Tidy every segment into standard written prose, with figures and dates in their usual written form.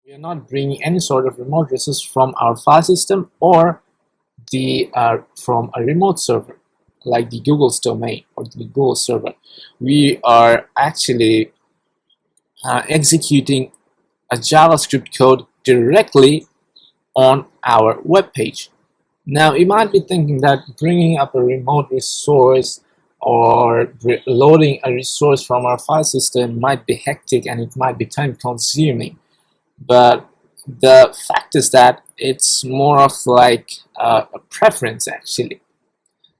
We are not bringing any sort of remote resource from our file system or from a remote server like the Google's domain or the Google server. We are actually executing a JavaScript code directly on our web page. Now you might be thinking that bringing up a remote resource or loading a resource from our file system might be hectic and it might be time consuming, but the fact is that it's more of like a preference actually.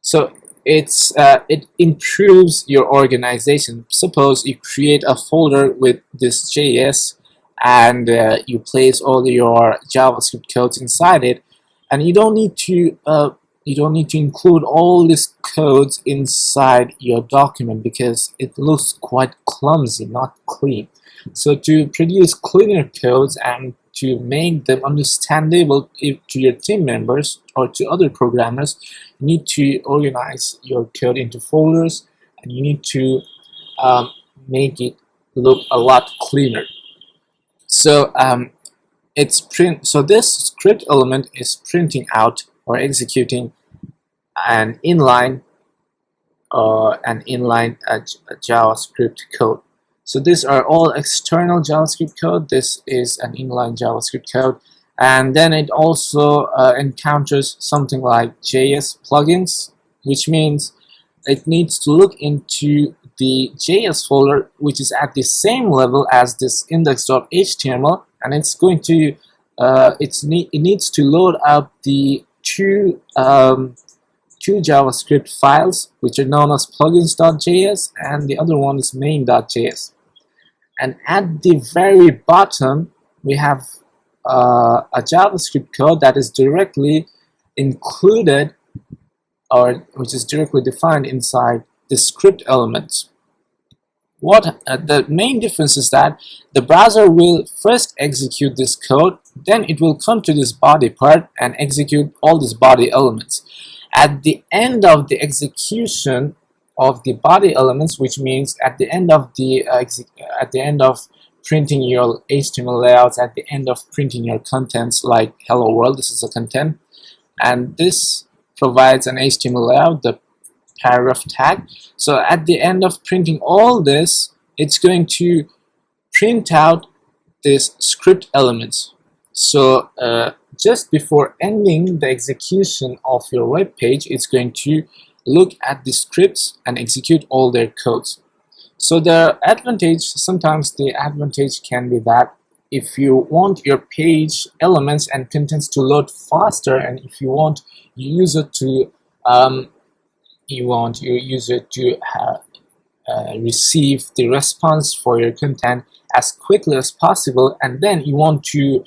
So it improves your organization. Suppose you create a folder with this JS and you place all your JavaScript codes inside it, and you don't need to include all these codes inside your document because it looks quite clumsy, not clean. So to produce cleaner codes and to make them understandable to your team members or to other programmers, you need to organize your code into folders, and you need to make it look a lot cleaner. So so this script element is printing out or executing an inline JavaScript code. So these are all external JavaScript code. This is an inline JavaScript code, and then it also encounters something like JS plugins, which means it needs to look into the JS folder, which is at the same level as this index.html, and it's going to it needs to load up the two JavaScript files, which are known as plugins.js, and the other one is main.js. And at the very bottom, we have a JavaScript code that is directly included, or which is directly defined inside the script elements. The main difference is that the browser will first execute this code, then it will come to this body part and execute all these body elements. At the end of the execution of the body elements, which means at the end of printing your HTML layouts, at the end of printing your contents like hello world, this is a content, and this provides an HTML layout, the paragraph tag. So at the end of printing all this, it's going to print out these script elements. So just before ending the execution of your web page, it's going to look at the scripts and execute all their codes. So sometimes the advantage can be that if you want your page elements and contents to load faster, and if you want your user to receive the response for your content as quickly as possible, and then you want to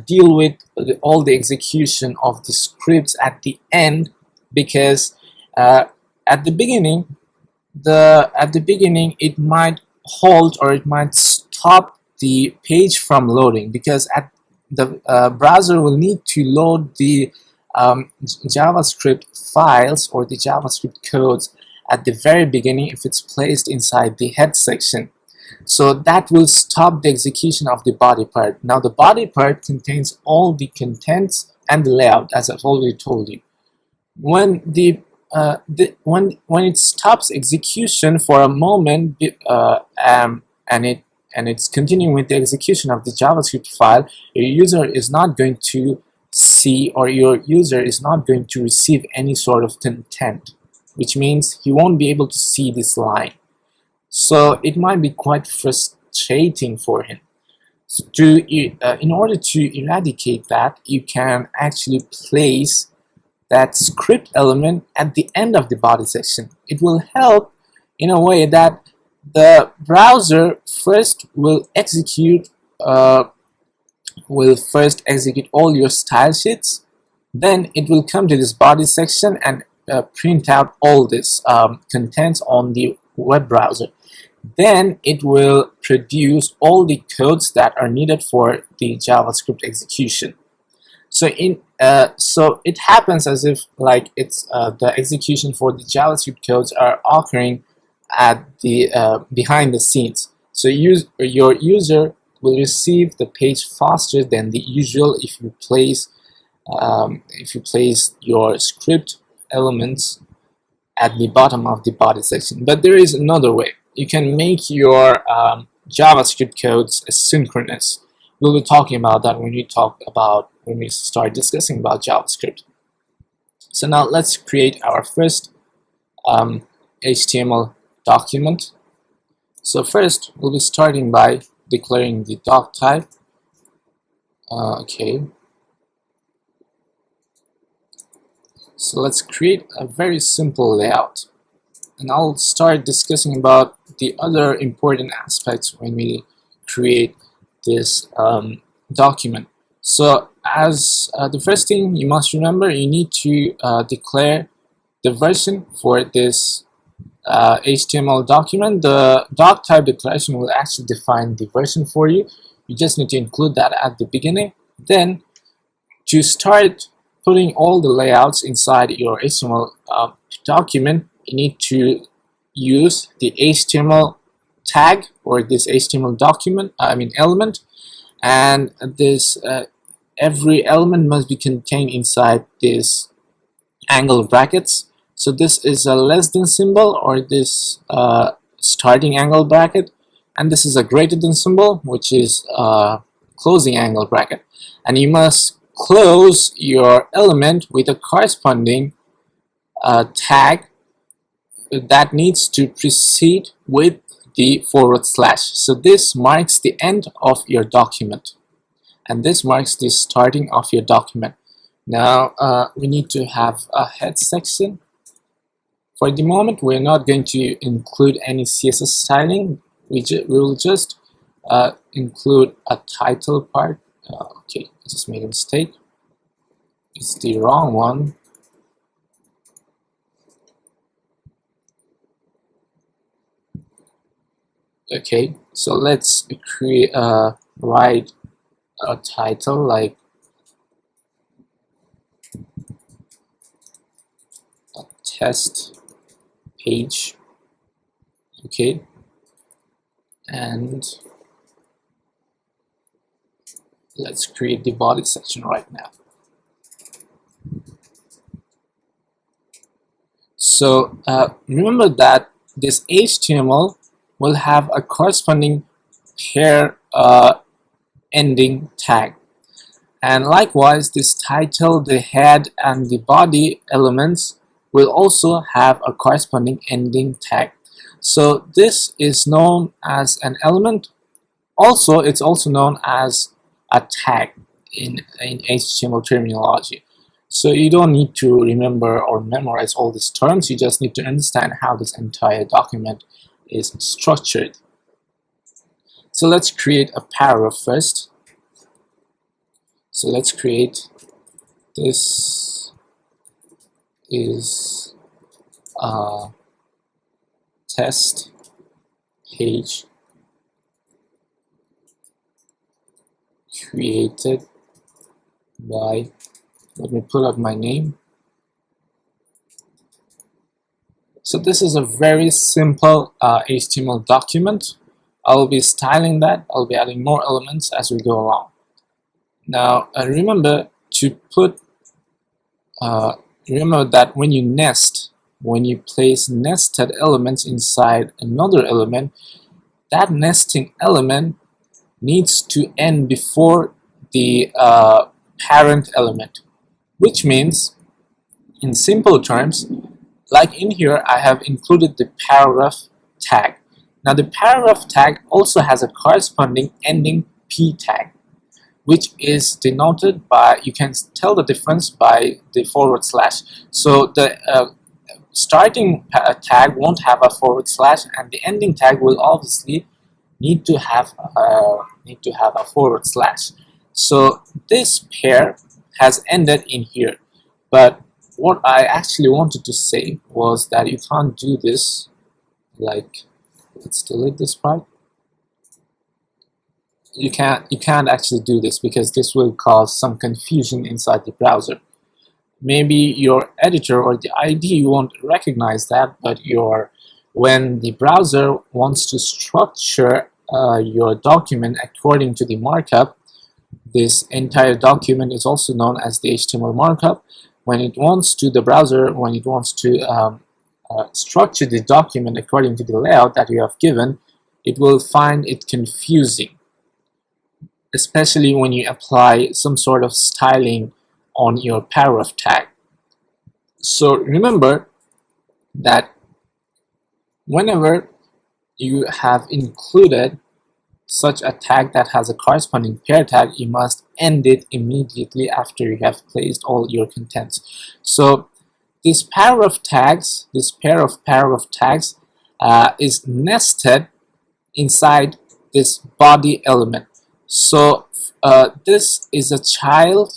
deal with all the execution of the scripts at the end, because at the beginning it might halt or it might stop the page from loading, because the browser will need to load the JavaScript files or the JavaScript codes at the very beginning if it's placed inside the head section. So that will stop the execution of the body part. Now the body part contains all the contents and the layout, as I've already told you. When when it stops execution for a moment and it's continuing with the execution of the JavaScript file, your user is not going to see, or your user is not going to receive any sort of content, which means he won't be able to see this line. So it might be quite frustrating for him. So in order to eradicate that, you can actually place that script element at the end of the body section. It will help in a way that the browser first will execute all your style sheets, then it will come to this body section and print out all this contents on the web browser. Then it will produce all the codes that are needed for the JavaScript execution. So it happens as if like it's the execution for the JavaScript codes are occurring at the behind the scenes. So your user will receive the page faster than the usual if you place your script elements at the bottom of the body section. But there is another way. You can make your JavaScript codes asynchronous. We'll be talking about that when we start discussing about JavaScript. So now let's create our first HTML document. So first we'll be starting by declaring the doc type. Okay. So let's create a very simple layout, and I'll start discussing about the other important aspects when we create this document. So as the first thing you must remember, you need to declare the version for this HTML document. The doc type declaration will actually define the version for you. You just need to include that at the beginning. Then to start putting all the layouts inside your HTML document, you need to use the HTML tag or this HTML element, and this every element must be contained inside this angle brackets. So this is a less than symbol, or this starting angle bracket, and this is a greater than symbol, which is closing angle bracket, and you must close your element with a corresponding tag that needs to precede with the /. So this marks the end of your document, and this marks the starting of your document. Now we need to have a head section. For the moment, we're not going to include any CSS styling. We will just include a title part. Okay, I just made a mistake. It's the wrong one. Okay, so let's write a title like a test page. Okay, and let's create the body section right now. So remember that this HTML will have a corresponding pair ending tag, and likewise this title, the head, and the body elements will also have a corresponding ending tag. So this is known as an element. Also, it's also known as a tag in HTML terminology. So you don't need to remember or memorize all these terms. You just need to understand how this entire document is structured. So let's create a paragraph first. So let's create, this is a test page created by, let me pull up my name. So this is a very simple HTML document. I'll be styling that. I'll be adding more elements as we go along. Now remember that when you place nested elements inside another element, that nesting element needs to end before the parent element, which means, in simple terms, like in here, I have included the paragraph tag. Now the paragraph tag also has a corresponding ending p tag, which is denoted by, you can tell the difference by the /. So the starting tag won't have a /, and the ending tag will obviously need to have a /. So this pair has ended in here, but what I actually wanted to say was that you can't do this, like, let's delete this part. You can't actually do this because this will cause some confusion inside the browser. Maybe your editor or the IDE won't recognize that, but when the browser wants to structure your document according to the markup. This entire document is also known as the HTML markup. When it wants to the browser, when it wants to structure the document according to the layout that you have given, it will find it confusing, especially when you apply some sort of styling on your paragraph tag. So remember that whenever you have included such a tag that has a corresponding pair tag, you must end it immediately after you have placed all your contents. So this pair of paragraph tags is nested inside this body element. So this is a child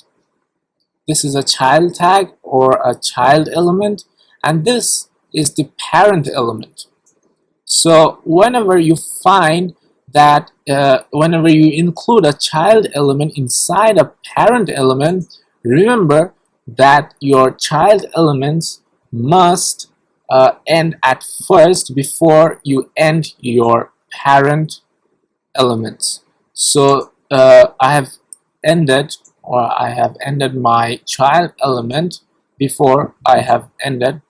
tag or a child element, and this is the parent element. So whenever you find that whenever you include a child element inside a parent element, remember that your child elements must end at first before you end your parent elements. So I have ended my child element before I have ended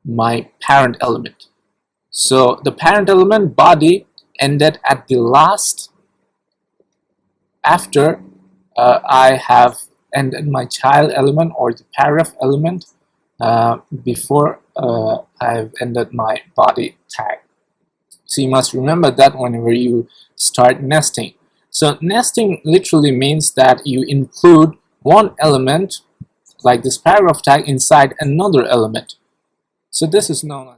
my parent element. So the parent element body ended at the last after I have ended my child element or the paragraph element before I have ended my body tag. So you must remember that whenever you start nesting. So nesting literally means that you include one element like this paragraph tag inside another element. So this is known as